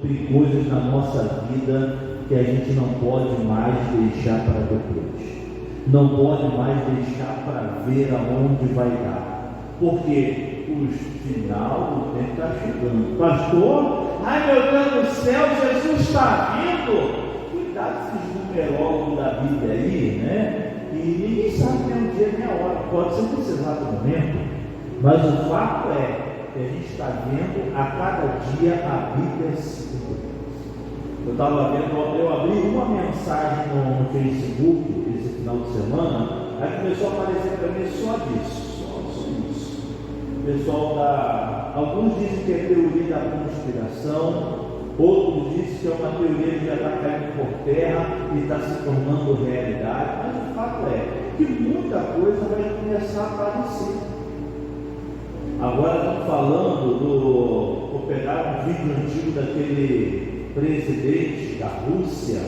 tem coisas na nossa vida que a gente não pode mais deixar para depois, não pode mais deixar para ver aonde vai dar, porque o final do tempo está chegando. Pastor, ai meu Deus do céu, Jesus está vindo. Cuidado com esses numerólogos da Bíblia aí, né? E ninguém sabe nem o dia nem a hora, pode ser nesse exato momento, mas o fato é que a gente está vendo a cada dia a Bíblia se cumprir. Eu estava vendo, eu abri uma mensagem no Facebook esse final de semana, aí começou a aparecer para mim só disso, só isso. O pessoal alguns dizem que é teoria da conspiração, outros dizem que é uma teoria que já está caindo por terra e está se tornando realidade, mas o fato é que muita coisa vai começar a aparecer. Agora estão falando vou pegar um vídeo antigo daquele presidente da Rússia,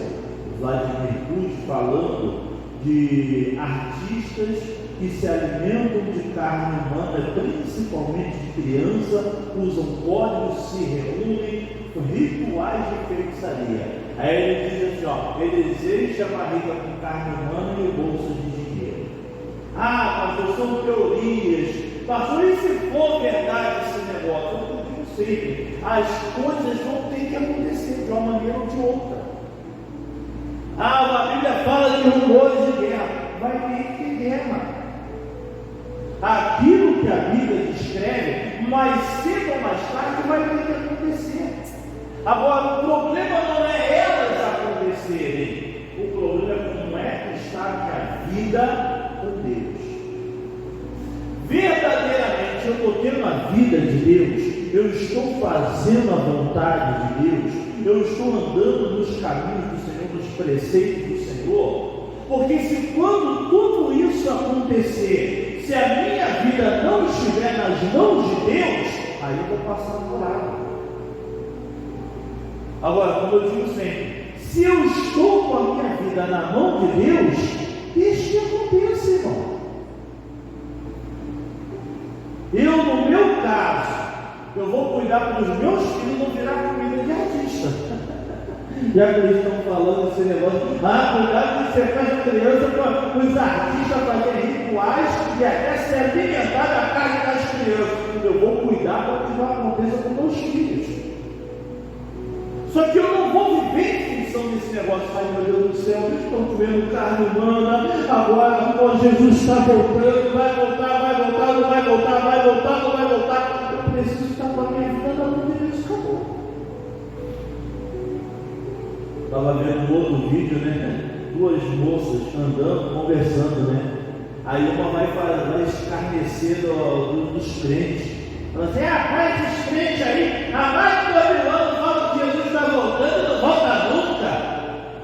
Vladimir Putin, falando de artistas que se alimentam de carne humana, principalmente de criança, usam códigos, se reúnem, rituais de feitiçaria. Aí ele diz assim, eles enchem a barriga com carne humana e o bolso de dinheiro. Pastor, são teorias. Pastor, e se for verdade esse negócio? Eu digo sempre, as coisas vão ter que acontecer de uma maneira ou de outra. A Bíblia fala de rumores de guerra. Vai ter que ter guerra. Aquilo que a Bíblia descreve, mais cedo ou mais tarde, vai ter que acontecer. Agora, o problema não é elas acontecerem, o problema é como é que está a vida com Deus. Verdadeiramente eu estou tendo a vida de Deus, eu estou fazendo a vontade de Deus, eu estou andando nos caminhos do Senhor, nos preceitos do Senhor, porque se quando tudo isso acontecer, se a minha vida não estiver nas mãos de Deus, aí eu vou passar por água. Agora, como eu digo sempre, se eu estou com a minha vida na mão de Deus, deixe que aconteça, irmão. Eu, no meu caso, eu vou cuidar dos meus filhos, não virar comida de artista. Já que eles estão falando esse negócio, cuidado que você faz criança para os artistas fazerem rituais e até se alimentar da carne das crianças. Eu vou cuidar para que não aconteça com meus filhos. Só que eu não vou viver em função desse negócio. Ai meu Deus do céu, eles estão comendo carne humana, agora Jesus está voltando, vai voltar, não vai voltar, vai voltar, não vai voltar. Eu preciso estar com a minha vida na mão de Deus, acabou. Estava vendo um outro vídeo, né? Duas moças andando, conversando, né? Aí uma vai escarnecer dos crentes. Fala assim, rapaz, esses crentes aí, há mais de 2000 anos falam que Jesus está voltando e não volta nunca.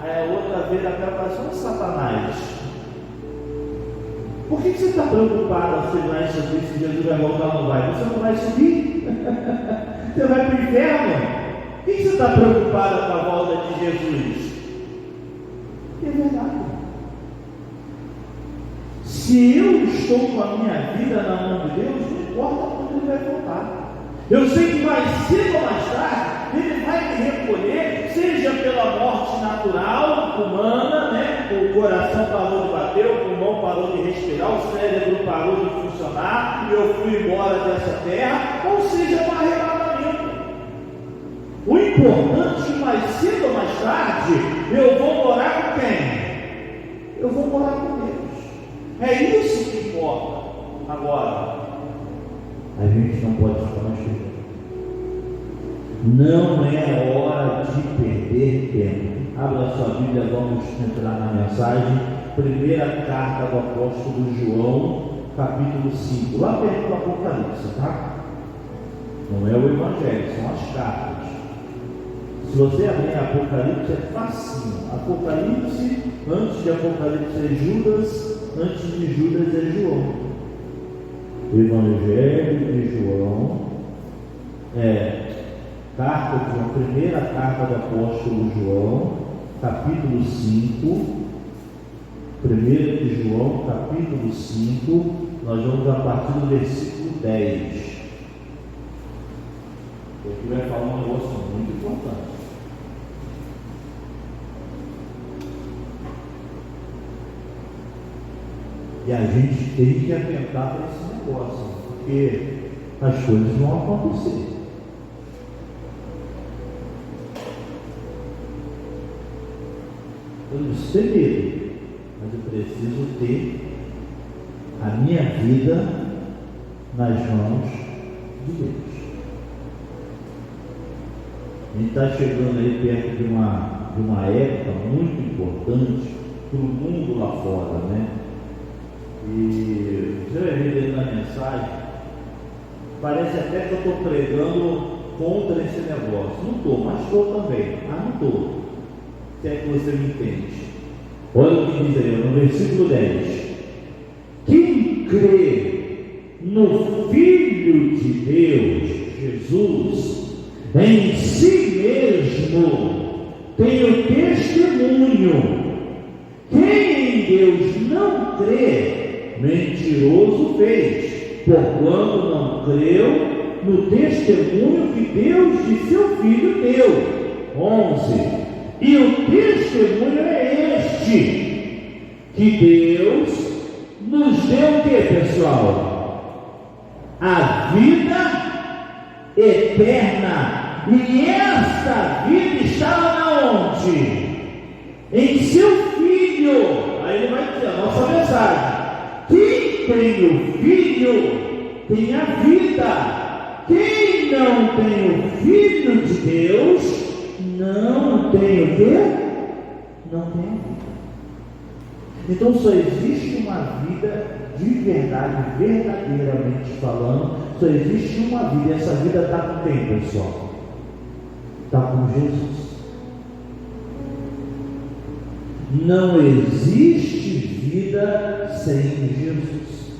Aí a outra vira a cara e fala assim, ô Satanás, por que você está preocupado se Jesus vai voltar ou não vai? Você não vai subir? Você vai para o inferno? Por que você está preocupado com a volta de Jesus? É verdade. Se eu estou com a minha vida na mão de Deus, não importa quando Ele vai voltar. Eu sei que mais cedo ou mais tarde Ele vai me recolher, seja pela morte natural, humana, né? O coração parou de bater, o pulmão parou de respirar, o cérebro parou de funcionar e eu fui embora dessa terra, ou seja, um arrebatamento. O importante é que mais cedo ou mais tarde eu vou morar com quem? Eu vou morar com Deus. É isso que importa. Agora, a gente não pode ficar mais tempo. Não é hora de perder tempo. Abra sua Bíblia, vamos entrar na mensagem. Primeira carta do apóstolo João, capítulo 5. Lá perto do Apocalipse, tá? Não é o Evangelho, são as cartas. Se você abrir Apocalipse, é facinho. Apocalipse, antes de Apocalipse é Judas, antes de Judas é João. O Evangelho de João primeira carta do apóstolo João, capítulo 5. 1 de João, capítulo 5, nós vamos a partir do versículo 10. Aqui vai falar um negócio muito importante. E a gente tem que atentar para esse negócio, porque as coisas vão acontecer. Eu não preciso ter medo, mas eu preciso ter a minha vida nas mãos de Deus. A gente está chegando aí perto de uma época muito importante para o mundo lá fora, né? E você vai ver dentro da mensagem, parece até que eu estou pregando contra esse negócio. Não estou, mas estou também. Não estou. Se é que você me entende. Olha o que diz aí, no versículo 10. Quem crê no Filho de Deus, Jesus, em si mesmo tem o testemunho. Quem em Deus não crê, mentiroso fez, porquanto não creu no testemunho que Deus de seu Filho deu. 11. E o testemunho é este, que Deus nos deu o que, pessoal? A vida eterna. E esta vida está lá onde? Em seu Filho. Aí ele vai dizer a nossa mensagem: quem tem o Filho tem a vida. Quem não tem o Filho de Deus não tem o quê? Não tem a vida. Então só existe uma vida de verdade, verdadeiramente falando, só existe uma vida. E essa vida está com quem, pessoal? Está com Jesus. Não existe vida sem Jesus.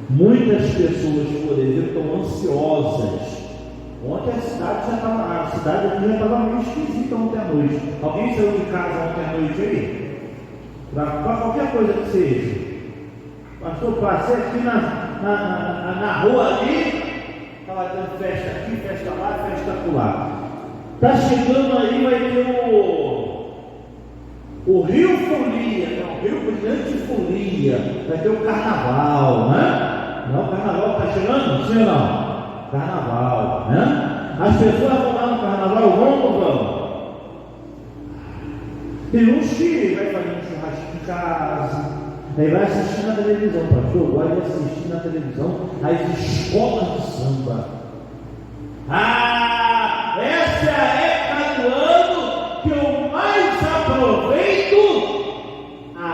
Muitas pessoas, por exemplo, estão ansiosas. Ontem a cidade aqui já estava meio esquisita ontem à noite. Alguém saiu de casa ontem à noite aí? Para qualquer coisa que seja. Pastor, passei aqui na rua ali, estava tendo festa aqui, festa lá, festa acolá. Está chegando aí, vai ter o Rio Folia, não, Rio Brilhante Folia, vai ter o carnaval, né? Não, o carnaval está chegando, sim ou não? Carnaval, né? As pessoas vão lá no carnaval, vão ou vão? Tem uns que vai fazer um churrasco em casa, aí vai assistir na televisão. Pastor, eu gosto de assistir na televisão as escolas de samba. Essa é a época do ano que eu mais aproveito a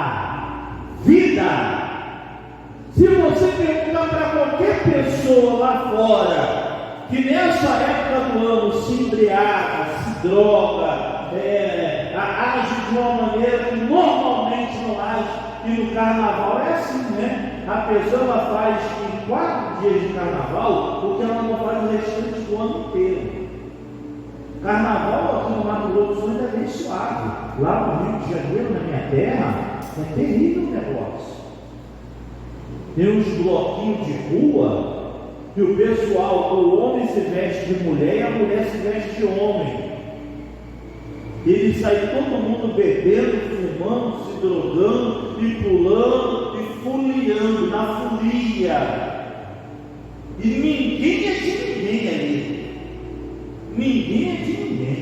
vida. Se você perguntar para qualquer pessoa lá fora que nessa época do ano se embriaga, se droga, age de uma maneira que normalmente não age, e no carnaval é assim, né? A pessoa ela faz em 4 dias de carnaval o que ela não faz o restante do ano inteiro. Carnaval aqui no Mato Grosso do Sul ainda é bem suave. Lá no Rio de Janeiro, na minha terra, é terrível o negócio. Tem uns bloquinhos de rua que o pessoal, o homem se veste de mulher e a mulher se veste de homem. Ele sai todo mundo bebendo, fumando, se drogando e pulando e foliando na folia. E ninguém é de ninguém ali. Ninguém é de ninguém.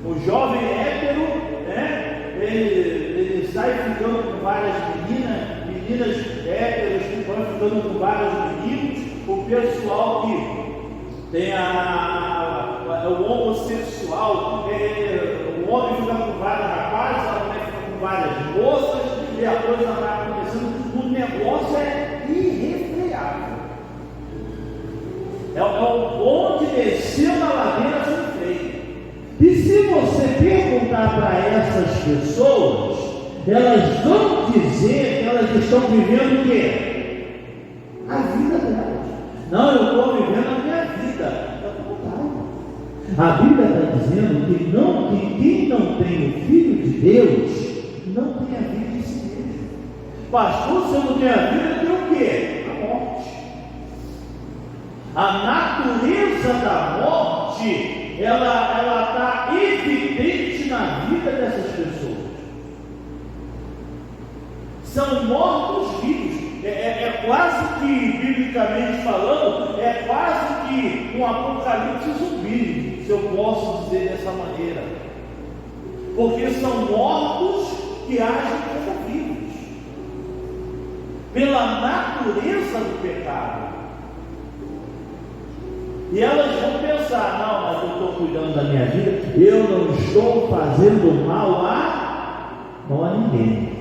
O jovem hétero, né? Ele sai ficando com várias meninas héteros que vão ficando com vários meninos. O pessoal que tem o homossexual, o homem fica com vários rapazes, a mulher fica com várias moças, e a coisa vai acontecendo. O negócio é irrefreável. É o bonde desceu na ladeira sem freio. E se você perguntar para essas pessoas, elas vão dizer que elas estão vivendo o quê? A vida delas. Não, eu estou vivendo a minha vida. A Bíblia está dizendo que quem não tem o Filho de Deus não tem a vida em si mesmo. Pastor, se eu não tenho a vida, eu tenho o quê? A morte. A natureza da morte, ela está evidente na vida dessas pessoas. são mortos-vivos. É quase que, biblicamente falando, é quase que um apocalipse zumbi, se eu posso dizer dessa maneira, porque são mortos que agem como vivos, pela natureza do pecado. E elas vão pensar: não, mas eu estou cuidando da minha vida, eu não estou fazendo mal a ninguém.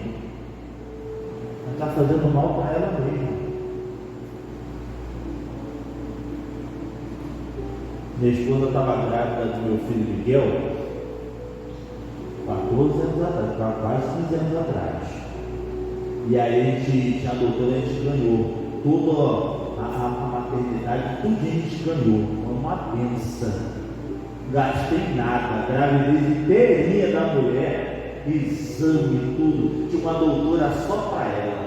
Ela está fazendo mal para ela mesma. Minha esposa estava grávida do meu filho Miguel 14 anos atrás, quase 15 anos atrás. E aí a gente tinha a doutora, a gente ganhou toda a maternidade, tudo a gente ganhou. Foi uma benção. Gastei nada, a gravidez inteirinha da mulher, exame, tudo. Tinha uma doutora só para ela.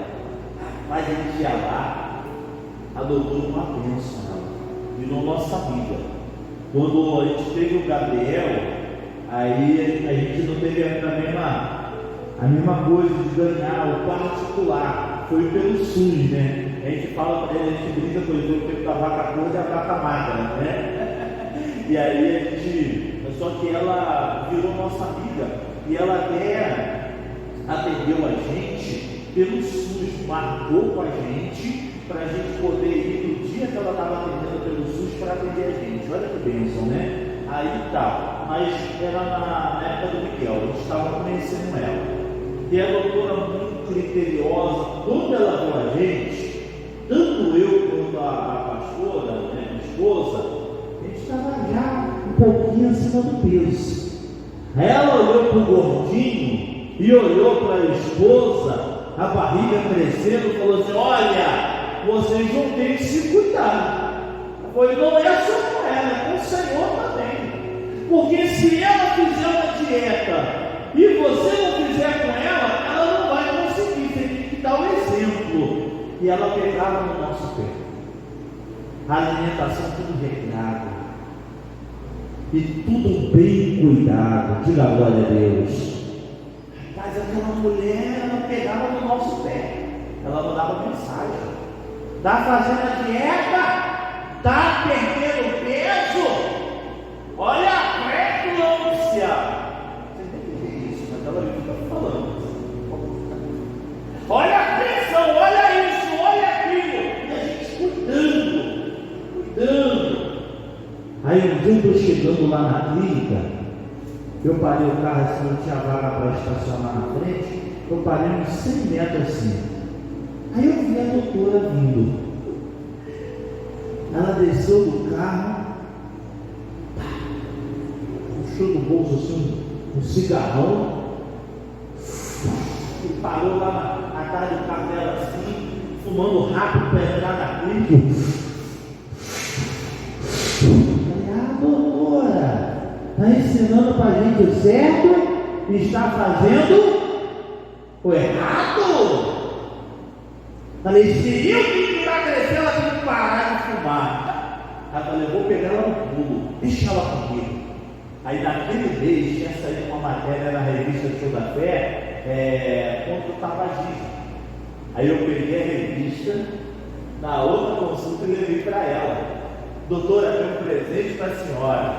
Mas a gente ia lá, a doutora uma benção, virou nossa amiga. Quando a gente teve o Gabriel, aí a gente não teve a mesma coisa de ganhar o particular, foi pelo SUS, né? A gente fala para ele, a gente brinca com ele, o tempo da vaca gorda e a vaca magra, né? E aí a gente, só que ela virou nossa amiga, e ela até atendeu a gente pelo SUS, marcou com a gente, para a gente poder ir no dia que ela estava atendendo pelo SUS para atender a gente. Olha que bênção, né? Aí tá, mas era na época do Miguel, a gente estava conhecendo ela. E a doutora muito criteriosa, quando ela viu a gente, tanto eu quanto a pastora, né, minha esposa, a gente estava já um pouquinho acima do peso. Aí ela olhou para o gordinho e olhou para a esposa, a barriga crescendo, e falou assim: olha, vocês vão ter que se cuidar. Foi, não é só com ela, é com o Senhor também. Porque se ela fizer uma dieta e você não fizer com ela não vai conseguir. Você tem que dar o exemplo. E ela pegava no nosso pé. A alimentação tudo regrado. E tudo bem cuidado. Diga glória a Deus. Mas aquela mulher, ela pegava no nosso pé. Ela mandava mensagem: está fazendo a dieta? Está perdendo peso? Olha a pré-eclâmpsia. Você tem que ver isso, mas ela fica falando. Olha a pressão, olha isso, olha aquilo. E a gente cuidando. Aí um dia eu estou chegando lá na clínica, eu parei o carro assim, não tinha vaga para estacionar na frente, eu parei uns 100 metros assim. Aí eu vi a doutora vindo. Ela desceu do carro, puxou do bolso assim um cigarrão e parou lá na cara do carro dela assim, fumando rápido para entrar na clínica. Falei: doutora, está ensinando para a gente o certo e está fazendo o errado. Falei: se eu tenho que emagrecer, ela tem que parar de fumar. Ela falou: eu vou pegar ela no pulo, deixa ela comigo. Aí naquele mês tinha saído uma matéria na revista Show da Fé contra o tabagismo. Aí eu peguei a revista, na outra consulta e levei para ela: doutora, tem um presente para a senhora.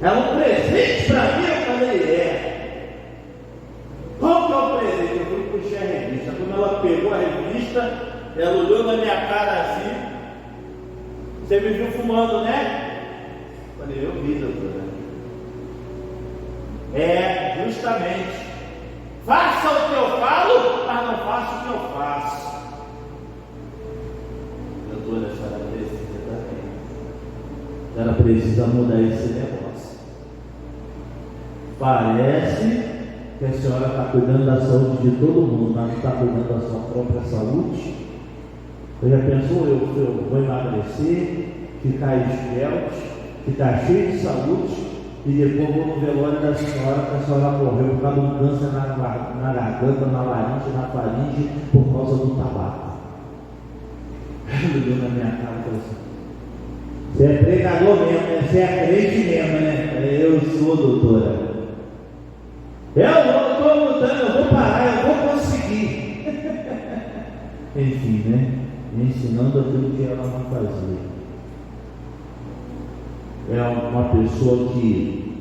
É um presente para mim? Eu falei: qual que é o presente? Eu fui puxar a revista. Quando ela pegou a revista, ela olhou na minha cara assim: você me viu fumando, né? Eu falei: eu vi, doutora. Justamente. Faça o que eu falo, mas não faça o que eu faço. Doutora, a senhora precisa também. A senhora precisa mudar esse negócio. Parece que a senhora está cuidando da saúde de todo mundo, mas não está cuidando da sua própria saúde. Você já pensou: eu vou emagrecer, ficar esbelto, ficar cheio de saúde, e depois vou no velório da senhora, que a senhora morreu por causa de um câncer na garganta, na laringe, na faringe, por causa do tabaco. Ele deu na minha cara e falou assim: você é pregador mesmo, né? Você é crente mesmo, né? Eu sou, doutora. Eu, doutora. vou mudando, eu vou parar, eu vou conseguir. Enfim, né? Ensinando aquilo que ela não fazia. É uma pessoa que,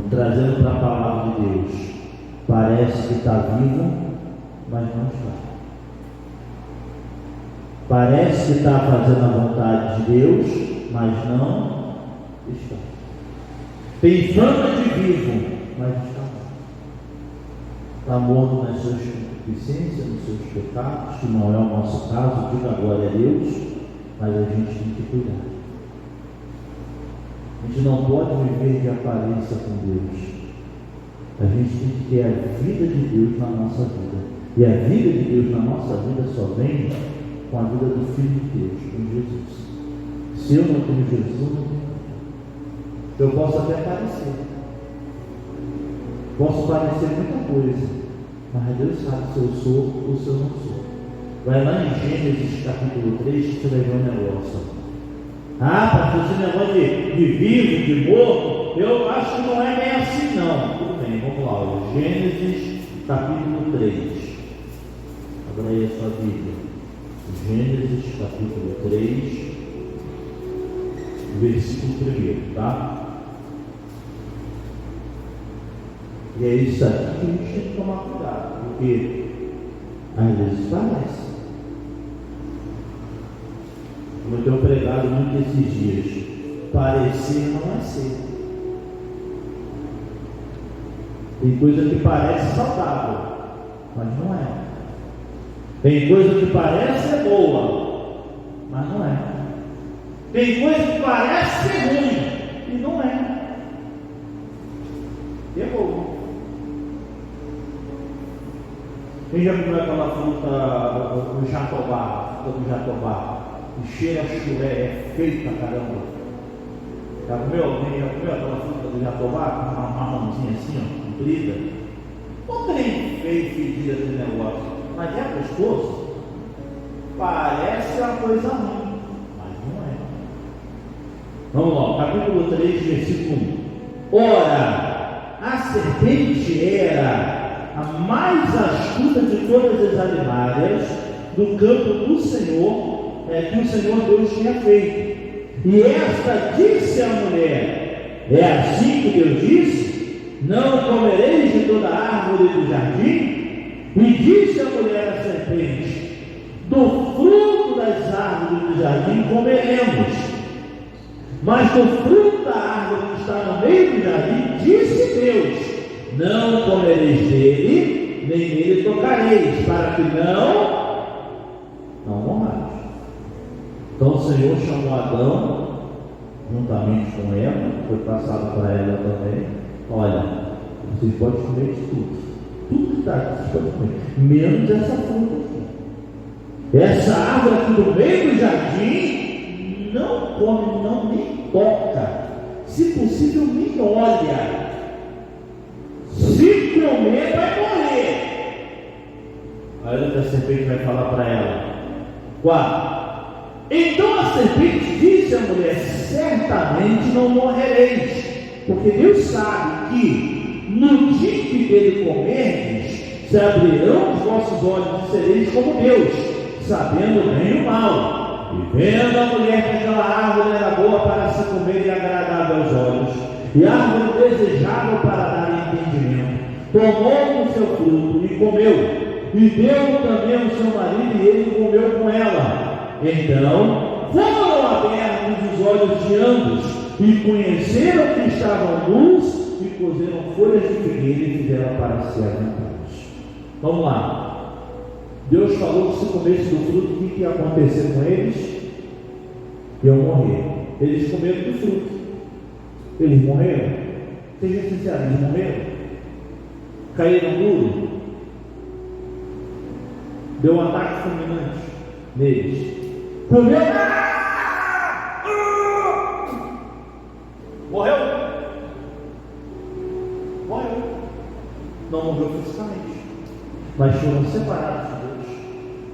trazendo para a palavra de Deus, parece que está viva, mas não está. Parece que está fazendo a vontade de Deus, mas não está. Tem fama de vivo, mas está morto. Está morto nas suas concupiscências, nos seus pecados, que não é o nosso caso, diga glória a Deus, mas a gente tem que cuidar. A gente não pode viver de aparência com Deus. A gente tem que ter a vida de Deus na nossa vida. E a vida de Deus na nossa vida só vem com a vida do Filho de Deus, com Jesus. Se eu não tenho Jesus, eu não tenho. Eu posso até parecer. Posso parecer muita coisa, mas Deus sabe se eu sou ou se eu não sou. Vai lá em Gênesis capítulo 3 que você vai ver um negócio. Pastor, esse negócio de vivo, de morto, eu acho que não é bem assim não. Tudo bem, vamos lá, ó. Gênesis capítulo 3. Abra aí a sua Bíblia. Gênesis capítulo 3, versículo 1, tá? E é isso aqui que a gente tem que tomar cuidado, porque às vezes parece. Como eu tenho pregado muito esses dias, parecer não é ser. Tem coisa que parece saudável, mas não é. Tem coisa que parece ser boa, mas não é. Tem coisa que parece ser ruim, e não é. E é boa. Quem já comeu aquela fruta do jatobá, do jatobá, que cheira a chulé, é feio pra caramba. Já comeu alguém? Já comeu aquela fruta do jatobá, com uma marronzinha assim, ó, comprida? Não tem feio, fedida esse negócio, mas é gostoso. Parece uma coisa ruim, mas não é. Vamos lá, capítulo 3, versículo 1. Ora, a serpente era a mais astuta de todas as animais do campo do Senhor, que o Senhor Deus tinha feito. E esta disse à mulher: é assim que Deus disse: não comereis de toda árvore do jardim? E disse a mulher à serpente: do fruto das árvores do jardim comeremos, mas do fruto da árvore que está no meio do jardim, disse Deus: não comereis dele, nem nele tocareis, para que não morrais. Então o Senhor chamou Adão, juntamente com Eva, foi passado para ela também. Olha, vocês podem comer de tudo. Tudo que está aqui, vocês podem comer, menos essa fruta aqui. Essa árvore aqui do meio do jardim, não come, não nem toca. Se possível, nem olha. Se comer, vai morrer. Aí a serpente vai falar para ela. 4. Então a serpente disse à mulher: certamente não morrereis, porque Deus sabe que no dia em que dele comerdes, se abrirão os vossos olhos e sereis como Deus, sabendo o bem e o mal. E vendo a mulher que aquela árvore era boa para se comer e agradável aos olhos, e árvore desejável para dar entendimento, tomou o seu fruto e comeu, e deu também ao seu marido, e ele comeu com ela. Então foram abertos os olhos de ambos, e conheceram que estavam nus, e cozeram folhas de figueira e fizeram para si alimentados. Vamos lá. Deus falou que se comesse do fruto, o que ia acontecer com eles? Iam morrer. Eles comeram do fruto. Eles morreram? Seja sincero, eles morreram? Caíram duro? Deu um ataque fulminante neles. Comeu? Morreu? Morreu. Não morreu fisicamente, mas foram separados de Deus,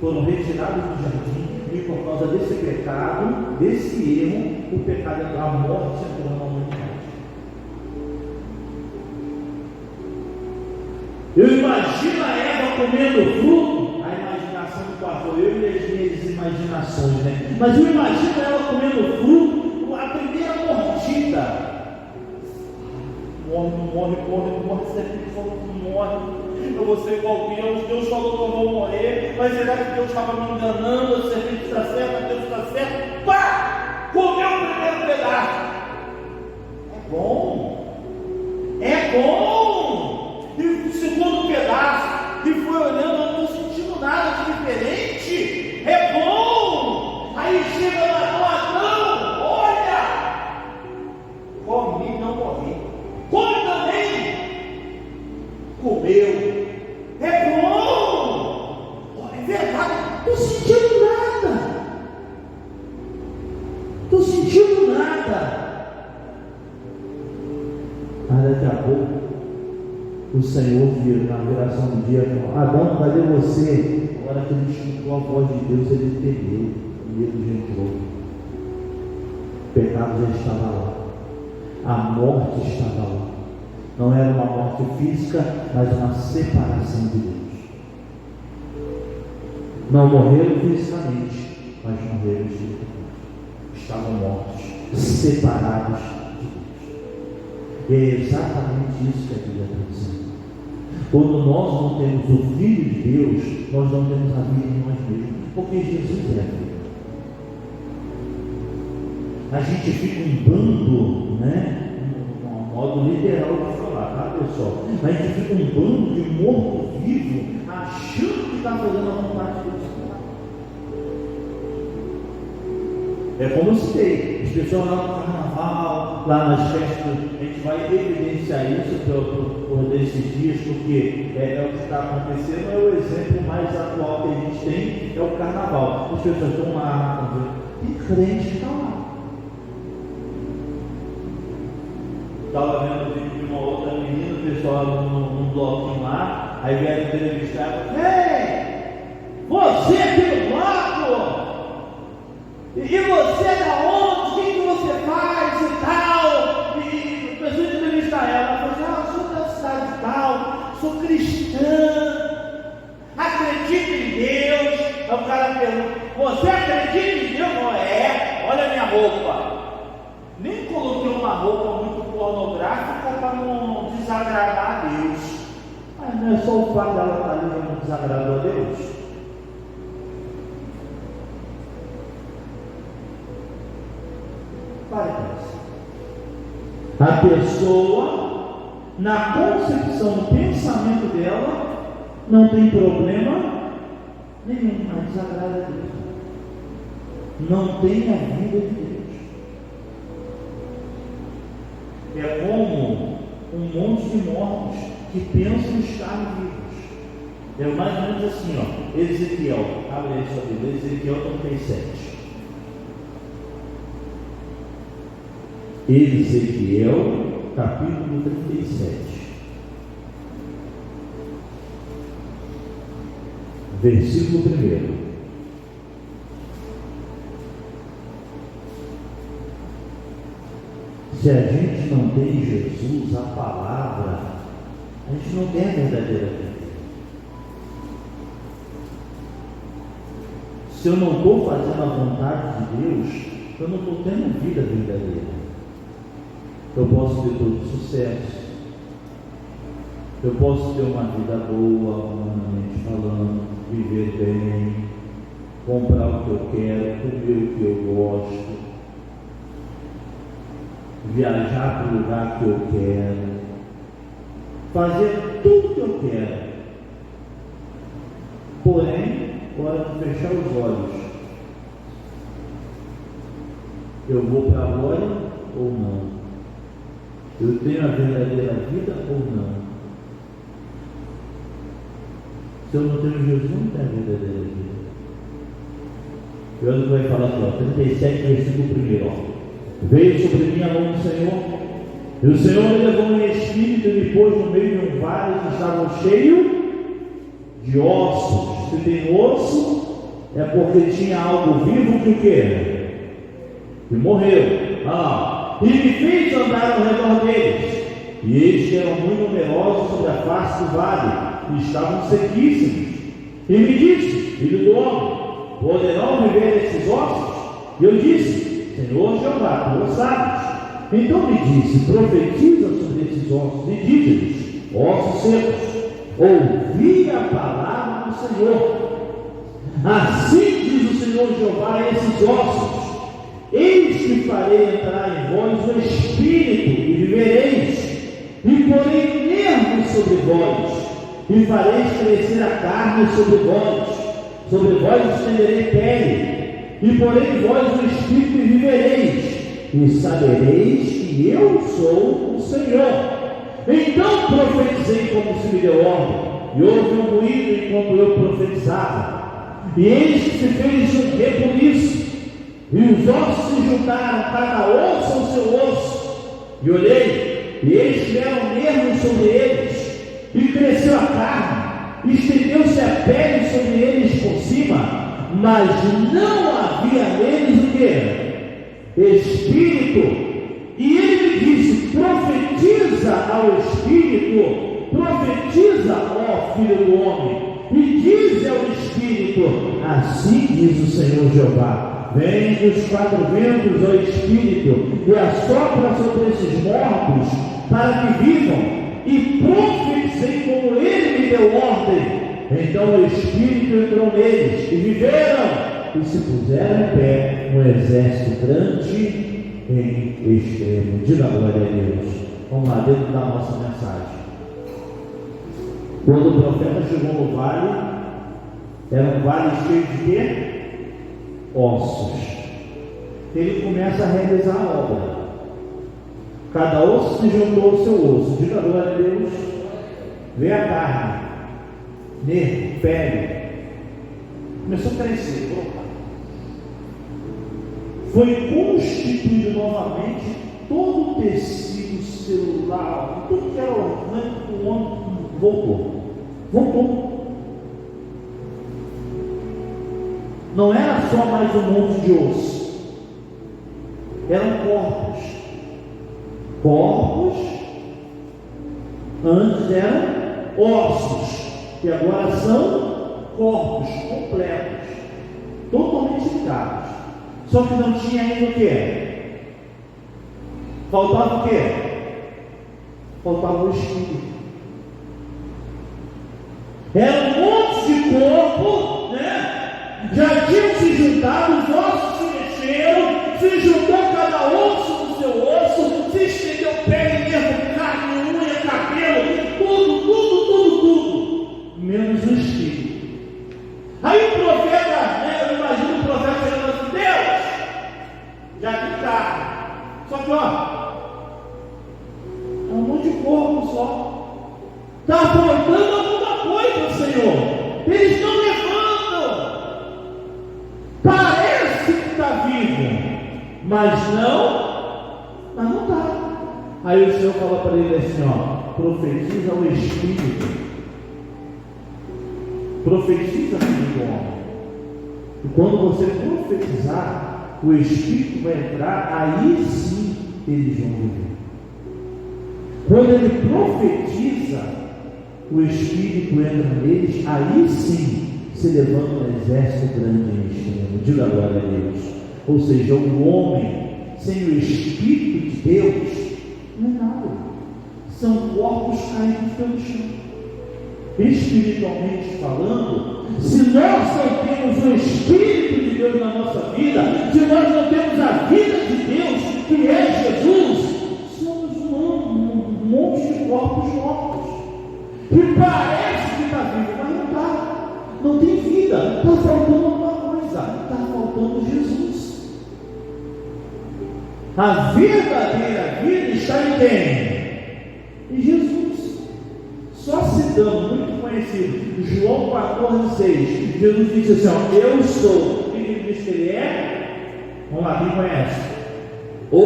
foram retirados do jardim, e por causa desse pecado, desse erro, o pecado da morte entrou na humanidade. Eu imagino a Eva comendo fruto, a imaginação do pastor, eu e as minhas imaginações, né? Mas eu imagino ela comendo fruto, a primeira mordida. Morre, sempre falou que morre. Eu vou ser igual Deus falou que eu vou morrer, mas será que Deus estava me enganando? A serpente está certa, Deus está certo. Pá! Comeu o primeiro pedaço. É bom. É bom. E o segundo pedaço, e foi olhando, eu não estou sentindo nada de diferente. É bom. Aí chega lá no Adão, olha, comi, não morri. Come também. Comeu. É bom. É verdade. Estou sentindo nada. Estou sentindo nada. Mas daqui a pouco o Senhor vira na viração do dia e fala: Adão, cadê você? Agora que ele escutou a voz de Deus, ele temeu, e ele já entrou. O pecado já estava lá, a morte estava lá. Não era uma morte física, mas uma separação de Deus. Não morreram fisicamente, mas morreram espiritualmente. Estavam mortos, separados de Deus. E é exatamente isso que a Bíblia está dizendo. Quando nós não temos o Filho de Deus, nós não temos a vida em nós mesmos, porque Jesus é a vida. A gente fica um bando, né? Um modo literal de falar, tá, pessoal? A gente fica um bando de morto-vivo, achando que está fazendo a vontade de Deus. É como eu citei, as pessoas lá no carnaval, lá nas festas, a gente vai evidenciar isso por desses dias, porque é o que está acontecendo, é o exemplo mais atual que a gente tem, é o carnaval. As pessoas estão lá, e crente que está lá. Estava vendo o vídeo de uma outra menina, o pessoal num bloquinho lá, aí vieram entrevistar, ei, você é piloto? E você é da onde? O que você faz e tal? E a pessoa entrevistar ela falou assim: eu sou da cidade tal, sou cristã, acredito em Deus. Aí o cara pergunta: você acredita em Deus? Não é? Olha a minha roupa. Nem coloquei uma roupa muito pornográfica para não desagradar a Deus. Mas não é só o fato dela estar ali que não desagradou a Deus. A pessoa, na concepção, no pensamento dela, não tem problema nenhum, mas desagrada a Deus. Não tem a vida de Deus. É como um monte de mortos que pensam estar vivos. É mais ou menos assim, ó. Ezequiel, abre aí sua Bíblia, Ezequiel 37. Ezequiel, capítulo 37, versículo 1. Se a gente não tem Jesus, a palavra, a gente não tem a verdadeira vida. Se eu não estou fazendo a vontade de Deus, eu não estou tendo vida verdadeira. Eu posso ter todo sucesso, eu posso ter uma vida boa, humanamente falando, viver bem, comprar o que eu quero, comer o que eu gosto, viajar para o lugar que eu quero, fazer tudo que eu quero. Porém, hora de fechar os olhos, eu vou para a glória ou não? Eu tenho a verdadeira vida ou não? Se eu não tenho Jesus, não tenho a verdadeira vida. E olha o que vai falar aqui, ó, 37, versículo 1, ó. Veio sobre mim a mão do Senhor, e o Senhor me levou em espírito e me pôs no meio de um vale que estava cheio de ossos. Se tem osso, é porque tinha algo vivo que o quê? Que morreu. E me fez andar ao redor deles, e eles que eram muito numerosos sobre a face do vale, e estavam sequíssimos. E me disse: filho do homem, poderão viver esses ossos? E eu disse: Senhor Jeová, tu o sabes. Então me disse: profetiza sobre esses ossos e diz-lhes: ossos secos, ouvi a palavra do Senhor. Assim diz o Senhor Jeová a esses ossos: eis que farei entrar em vós o Espírito, e vivereis, e porei nervos sobre vós, e fareis crescer a carne sobre vós estenderei pele, e porei em vós o Espírito, e vivereis, e sabereis que eu sou o Senhor. Então profetizei como se me deu ordem, e houve um ruído enquanto eu profetizava, e eis que se fez um rebuliço, e os ossos se juntaram, cada osso ao seu osso. E olhei, e eis que eram nervos sobre eles, e cresceu a carne, estendeu-se a pele sobre eles por cima, mas não havia neles o quê? Espírito. E ele me disse: profetiza ao Espírito, profetiza, ó filho do homem, e diz ao Espírito: assim diz o Senhor Jeová: vem dos quatro ventos, ó Espírito, e assopra sobre esses mortos, para que vivam. E profetizei como ele me deu ordem. Então o Espírito entrou neles, e viveram, e se puseram em pé um exército grande em extremo. Diga glória a Deus. Vamos lá, dentro da nossa mensagem. Quando o profeta chegou no vale, era um vale cheio de quê? Ossos. Ele começa a realizar a obra. Cada osso se juntou ao seu osso. Diga glória a Deus. Vê a carne, nervo, pele. Começou a crescer. Foi constituído novamente todo o tecido celular, tudo que era orgânico do homem voltou. Não era só mais um monte de osso, eram corpos, antes eram ossos, e agora são corpos completos, totalmente ligados. Só que não tinha ainda o quê? Faltava o quê? Faltava o Espírito. Era um monte de corpo, né? Já tinham se juntado, os ossos se mexeram, se juntou cada osso no seu osso, se estendeu pele, nervo, carne, unha, cabelo, tudo, menos o Espírito. Aí o profeta, né? Eu imagino o profeta chegando assim: Deus, já tem carne, só que é um monte de corpo só. Está faltando alguma coisa, Senhor. Eles não levantam. Parece que está vivo, mas não está. Aí o Senhor fala para ele assim: profetiza o Espírito. Profetiza, filho do homem. E quando você profetizar, o Espírito vai entrar, aí sim eles vão viver. Quando ele profetiza, o Espírito entra neles, aí sim se levanta um exército grande em extremo. Diga glória a Deus. Ou seja, o homem sem o Espírito de Deus não é nada. São corpos caídos pelo chão. Espiritualmente falando, se nós não temos o Espírito de Deus na nossa vida, se nós não temos a vida de Deus, que é Jesus, somos um monte de corpos mortos, que parece que está vivo, mas não está, não tem vida, está faltando alguma coisa, está faltando Jesus. A verdadeira vida está em quem? Em Jesus. Só citando, muito conhecido, João 14,6, Jesus disse assim: eu sou. Quem ele diz que ele é? Vamos lá, quem conhece? O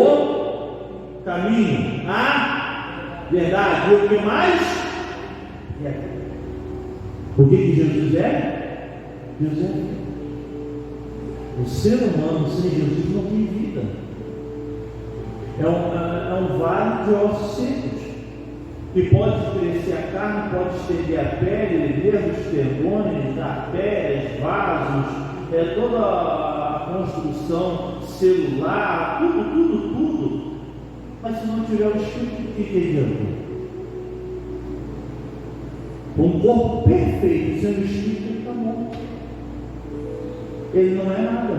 caminho, a verdade. E o que mais? O que Jesus é? Jesus é. O ser humano sem Jesus não tem vida. É um vale de ossos secos. que pode crescer a carne, pode estender a pele, nervos, tendões, artérias, vasos, toda a construção celular, tudo. Mas se não tiver o Espírito, o que adianta? Um corpo perfeito sem o Espírito, ele está morto. Ele não é nada.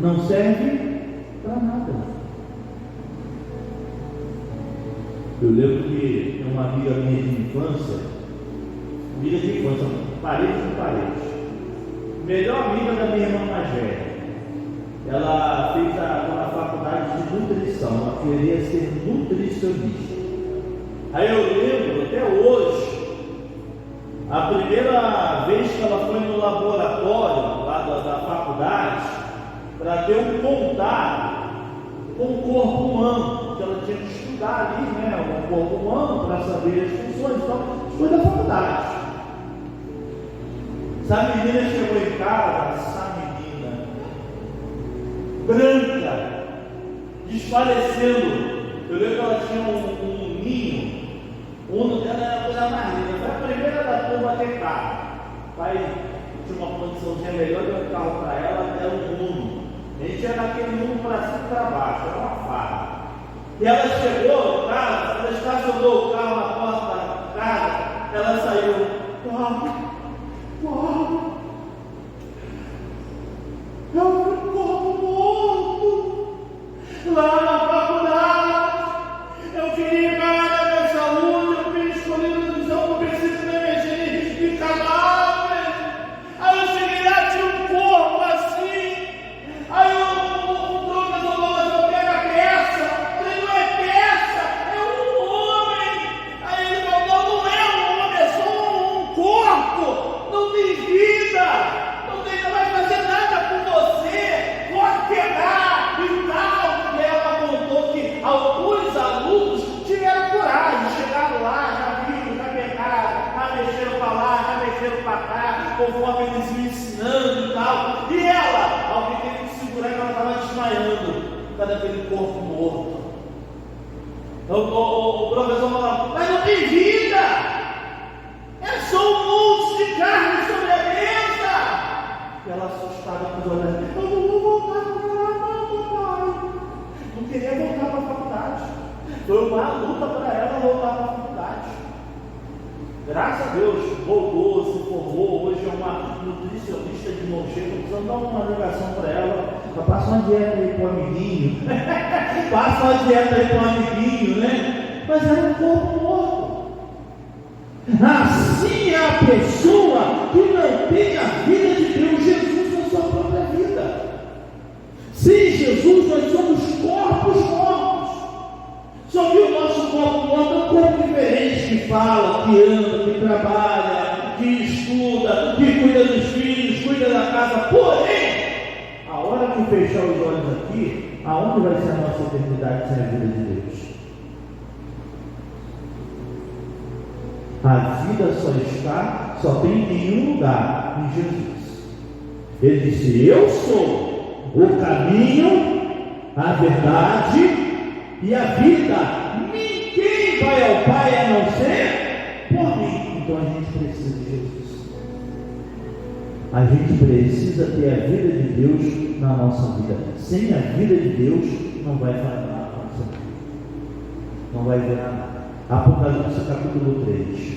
Não serve para nada. Eu lembro que uma amiga minha de infância, parede com parede, melhor amiga da minha irmã mais velha. Ela fez a faculdade de nutrição, ela queria ser nutricionista. Aí eu lembro até hoje, a primeira vez que ela foi no laboratório lá da faculdade, para ter um contato com o corpo humano, porque ela tinha que estudar ali, né, o corpo humano, para saber as funções, então, foi da faculdade. Essa menina chegou em casa, essa menina, branca, desfalecendo. Eu lembro que ela tinha um ninho, um dela era a coisa mais linda, foi a primeira da turma a ter carro. O pai tinha uma condiçãozinha melhor, deu um carro para ela, era um Uno. A gente ia naquele Uno para cima e para baixo, era uma farra. E ela chegou no carro, ela estacionou o carro na porta da casa, ela saiu, eu vi um corpo morto lá na faculdade. Eu queria ganhar a minha saúde, eu fiz escolhido não preciso me mexer de cadáver. Aí eu cheguei lá, tinha um corpo assim. Aí o professor falou, mas eu quero a peça. Eu falei, não é peça, é um homem. Aí ele falou, não é um homem, é só um corpo, não tem vida. Não vai fazer nada por você, pode pegar e tal. E ela contou que alguns alunos tiveram coragem, chegaram lá, já viram, já pegaram, já mexeram para lá, já mexeram para cá, conforme eles iam ensinando e tal. E ela, alguém teve que segurar, que ela estava desmaiando por causa daquele corpo morto. O professor falou, mas não tem vida, é só um monte de carne sobre a mesa. E ela assustada com os olhos, eu não vou voltar para lá, não, papai. Não queria voltar para a faculdade. Foi uma luta para ela voltar para a faculdade. Graças a Deus, voltou, se formou. Hoje é uma nutricionista de mão cheia. Estou precisando dar uma ligação para ela. Passa uma dieta aí para o amiguinho. Passa uma dieta aí para o amiguinho, né? Mas era um corpo morto. Assim é a pessoa que não tem a vida de Deus, Jesus na sua própria vida. Sem Jesus nós somos corpos mortos. Só que o nosso corpo morto é um corpo diferente, que fala, que anda, que trabalha, que estuda, que cuida dos filhos, cuida da casa. Porém, a hora que fechar os olhos aqui, aonde vai ser a nossa eternidade sem a vida de Deus? A vida só tem em um lugar, em Jesus. Ele disse, eu sou o caminho, a verdade e a vida. Ninguém vai ao Pai a não ser por mim. Então a gente precisa de Jesus. A gente precisa ter a vida de Deus na nossa vida. Sem a vida de Deus, não vai fazer nada na nossa vida. Não vai ver nada. Apocalipse capítulo 3,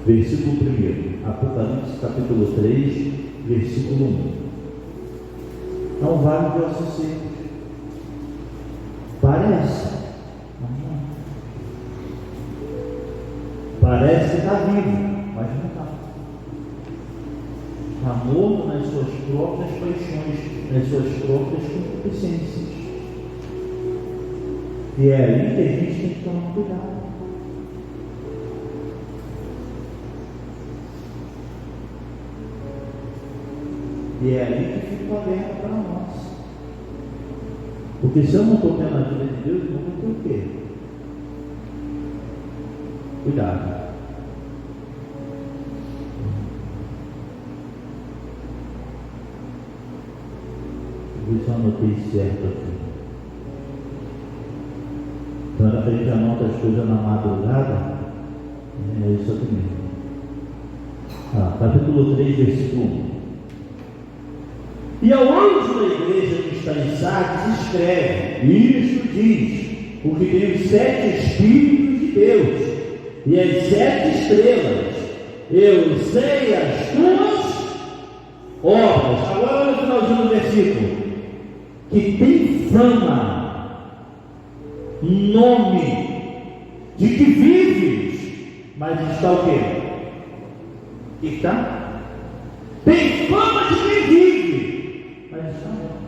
versículo 1. Apocalipse capítulo 3, versículo 1. É um vale de ossos secos. Parece que está vivo, mas não está. Está morto nas suas próprias paixões, nas suas próprias concupiscências. E é aí que a gente tem que tomar cuidado. E é aí que fica o alerta para nós. Porque se eu não estou tendo a vida de Deus, eu não vou ter o quê? Cuidado. Vou ver se eu anotei certo aqui. Não era para a gente anotar as coisas na madrugada? É isso aqui mesmo. Capítulo 3, versículo 1. E ao anjo da igreja que está em Sardes escreve, e isto diz: o que tem os 7 Espíritos de Deus e as 7 estrelas, eu sei as tuas obras. Agora olha o finalzinho do versículo: que tem fama, nome, de que vives, mas está o quê? Que está? Tem fama de quem vive, mas está morto.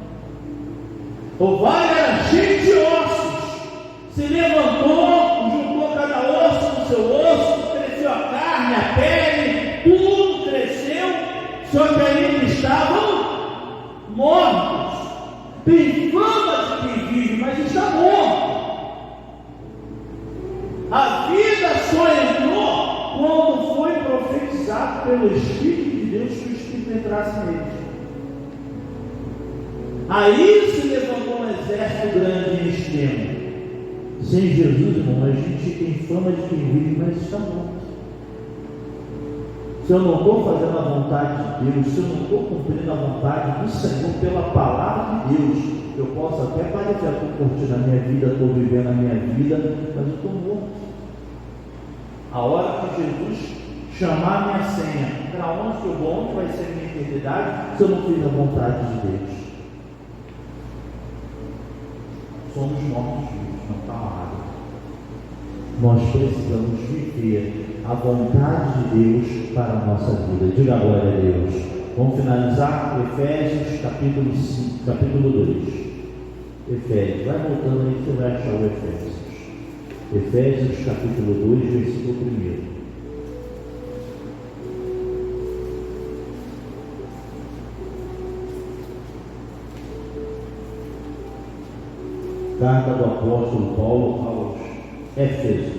O vale era cheio de ossos, se levantou, juntou cada osso no seu osso, cresceu a carne, a pele, tudo cresceu, só que ainda estavam mortos. Tem fama de quem vive, mas está morto. A vida só entrou quando foi profetizado pelo Espírito de Deus que o Espírito entrasse neles. Aí se levantou um exército grande e extremo. Sem Jesus, irmão, a gente tem fama de quem vive, mas está morto. Se eu não estou fazendo a vontade de Deus, se eu não estou cumprindo a vontade do Senhor pela palavra de Deus, eu posso até parecer que estou curtindo a minha vida, estou vivendo a minha vida, mas eu estou morto. A hora que Jesus chamar a minha senha, para onde eu vou, onde vai ser a minha eternidade, se eu não fiz a vontade de Deus? Somos mortos vivos, não está amarrado. Nós precisamos viver a vontade de Deus para a nossa vida. Diga glória a Deus. Vamos finalizar Efésios capítulo 5, capítulo 2. Efésios, vai voltando aí, você vai achar o Efésios. Efésios capítulo 2, versículo 1. Carta do apóstolo Paulo aos Efésios,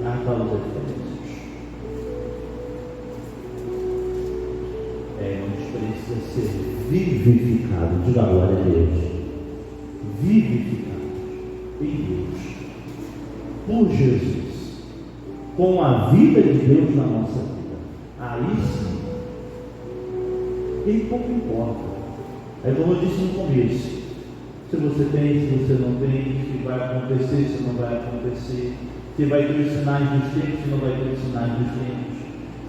carta aos Efésios. Onde precisa ser vivificado, diga glória a Deus, vivificado em Deus, por Jesus, com a vida de Deus na nossa vida. Aí sim, e pouco importa. É como eu disse no começo: se você tem, se você não tem, se vai acontecer, se não vai acontecer, se vai ter os sinais dos tempos, se não vai ter os sinais dos tempos,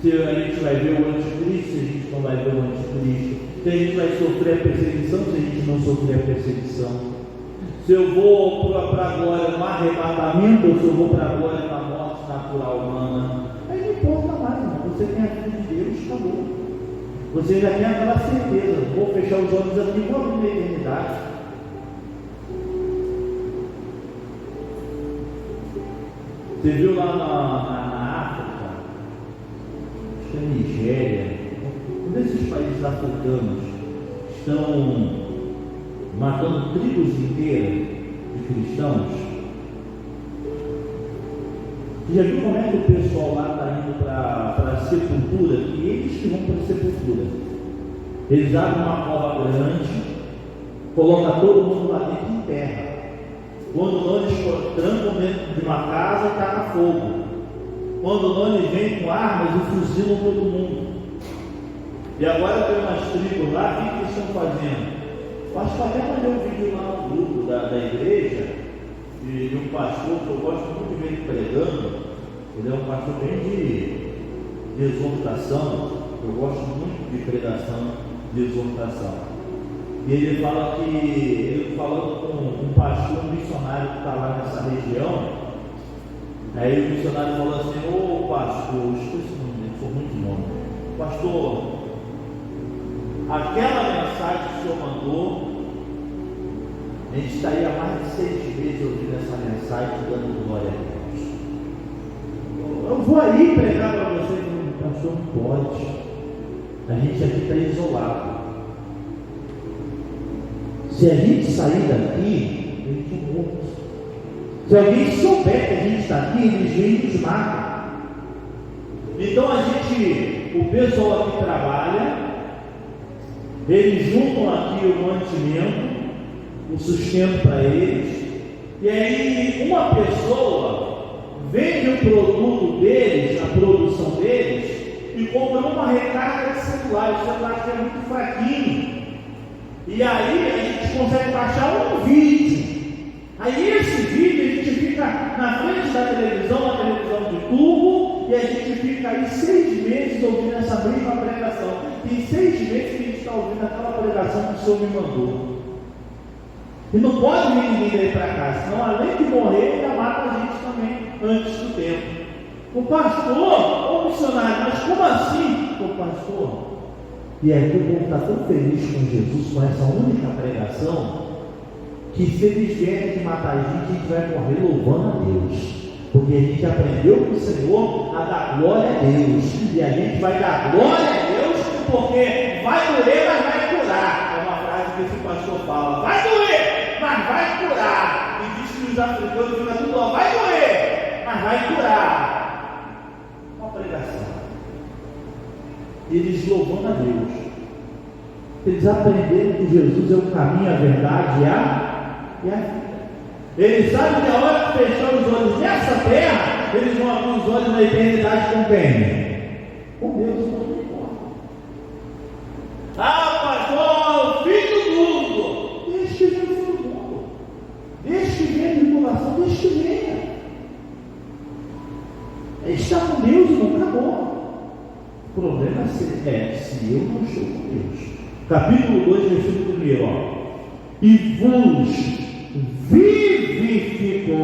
se a gente vai ver o anticristo, se a gente não vai ver o anticristo, se a gente vai sofrer a perseguição, se a gente não sofrer a perseguição, se eu vou para a glória no arrebatamento, ou se eu vou para a glória na morte natural humana. Aí não importa mais, irmão. Você tem a vida de Deus, acabou. Você já tem aquela certeza: vou fechar os olhos aqui e vou abrir minha eternidade. Você viu lá na África, acho que é Nigéria, um desses países africanos estão matando tribos inteiras de cristãos. Você já viu como é que o pessoal lá está indo para a sepultura? E eles que vão para a sepultura, eles abrem uma cova grande, colocam todo mundo lá dentro em terra. Quando não, eles trancam dentro de uma casa e tacam fogo. Quando não, eles vêm com armas e fuzilam todo mundo. E agora tem umas tribos lá, o que eles estão fazendo? Acho que até mandei um vídeo lá no grupo da igreja, de um pastor que eu gosto muito de ver ele pregando. Ele é um pastor bem de exortação. Eu gosto muito de pregação, de exortação. E ele fala que, ele falando com um pastor, um missionário que está lá nessa região, aí o missionário falou assim: ô pastor, eu esqueci o nome dele, sou muito nome. Pastor, aquela mensagem que o senhor mandou, a gente está aí há mais de 6 meses ouvindo essa mensagem, dando glória a Deus. Eu vou aí pregar para vocês. Pastor, não pode. A gente aqui está isolado. Se a gente sair daqui, eles vão mortos. Se alguém souber que a gente está aqui, eles vêm e nos matam. Então o pessoal aqui trabalha, eles juntam aqui o mantimento, o sustento para eles, E aí uma pessoa vende o produto deles, a produção deles, e compra uma recarga de celular. O celular é muito fraquinho. E aí a gente consegue baixar um vídeo. Aí esse vídeo a gente fica na frente da televisão, na televisão de tubo, e a gente fica aí 6 meses ouvindo essa mesma pregação. Tem 6 meses que a gente está ouvindo aquela pregação que o Senhor me mandou. E não pode vir ninguém daí para cá, senão além de morrer, ainda mata a gente também antes do tempo. O pastor, ô missionário, mas como assim? O pastor. E aí o povo está tão feliz com Jesus, com essa única pregação, que se eles vierem matar a gente vai morrer louvando a Deus. Porque a gente aprendeu com o Senhor a dar glória a Deus. E a gente vai dar glória a Deus, porque vai doer, mas vai curar. É uma frase que esse pastor fala: vai doer, mas vai curar. E diz que os africanos ficam tudo, ó, vai doer, mas vai curar. Uma pregação. Eles louvando a Deus. Eles aprenderam que Jesus é o caminho, a verdade e a vida. Eles sabem que a hora que fechar os olhos nessa terra, eles vão abrir os olhos na eternidade com quem? Com Deus, não importa. Ah, pastor, o fim do mundo. Deixa que venha o fim do mundo. Deixa que venha a tribulação, deixa que venha. Está com Deus, não acabou. O problema é se eu não estou com Deus. Capítulo 2, versículo 1, ó. E vos vivificou,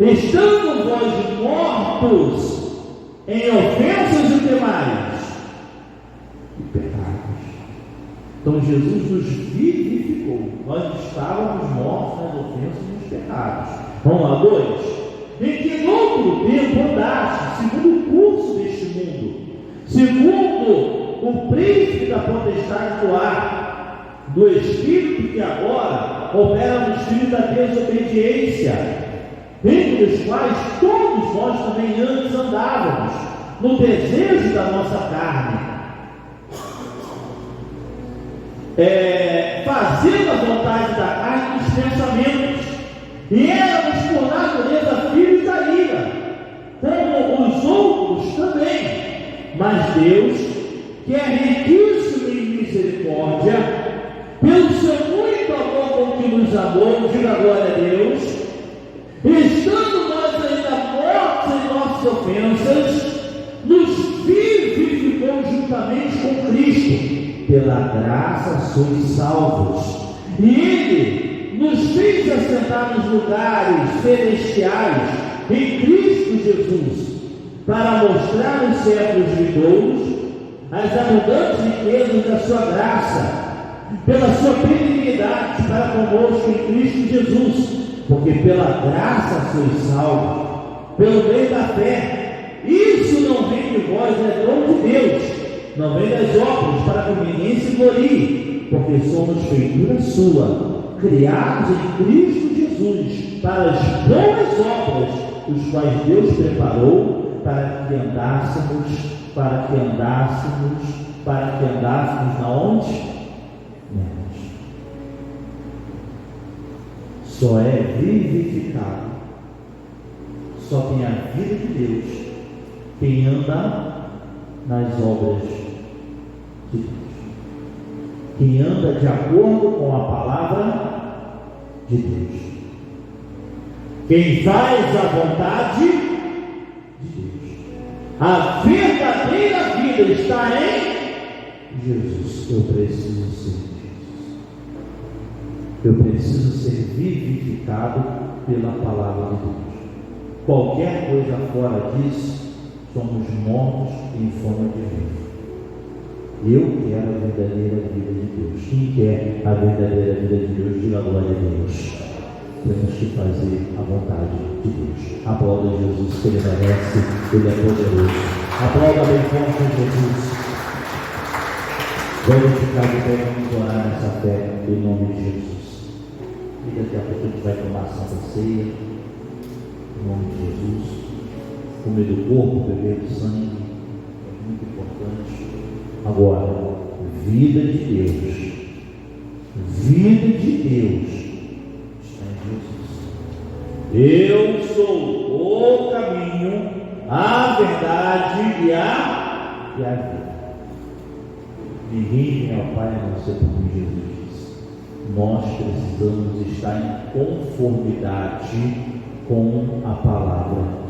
estando vós mortos em ofensas e demais e pecados. Então Jesus nos vivificou. Nós estávamos mortos nas ofensas e nos pecados. Vamos lá, 2. Em que no outro tempo andaste, segundo o curso deste mundo, segundo o príncipe da potestade do ar, do Espírito que agora opera nos filhos da desobediência, entre os quais todos nós também antes andávamos, no desejo da nossa carne, fazendo a vontade da carne dos pensamentos, e éramos por natureza filhos da ira, como os outros também. Mas Deus, que é riquíssimo em misericórdia, pelo seu muito amor com que nos amou, diga glória a Deus, estando nós ainda mortos em nossas ofensas, nos vivificou juntamente com Cristo. Pela graça sois salvos. E Ele nos fez assentar nos lugares celestiais em Cristo Jesus, para mostrar nos séculos vindouros as abundantes riquezas da sua graça, pela sua benignidade para conosco em Cristo Jesus, porque pela graça sois salvos, pelo meio da fé. Isso não vem de vós, é dom de Deus, não vem das obras, para que ninguém se glorie, porque somos feitura sua, criados em Cristo Jesus, para as boas obras, os quais Deus preparou para que andássemos na onde? Só é vivificado, só tem a vida de Deus quem anda nas obras de Deus, quem anda de acordo com a palavra de Deus, quem faz a vontade de Deus. A verdadeira vida está em Jesus. Eu preciso ser Jesus. Eu preciso ser vivificado pela palavra de Deus. Qualquer coisa fora disso, somos mortos em forma de vida. Eu quero a verdadeira vida de Deus. Quem quer a verdadeira vida de Deus, diga glória a Deus. Temos que fazer a vontade de Deus. Aplauda Jesus, que Ele merece, Ele é poderoso. Aplauda bem forte Jesus. Vamos ficar de pé, vamos orar nessa fé, em nome de Jesus. E daqui a pouco a gente vai tomar a Santa Ceia, em nome de Jesus. Comer do corpo, beber do sangue, é muito importante. Agora, vida de Deus está em Eu sou o caminho, a verdade e a vida. Ninguém vem ao Pai a não ser por mim, Jesus disse. Nós precisamos estar em conformidade com a palavra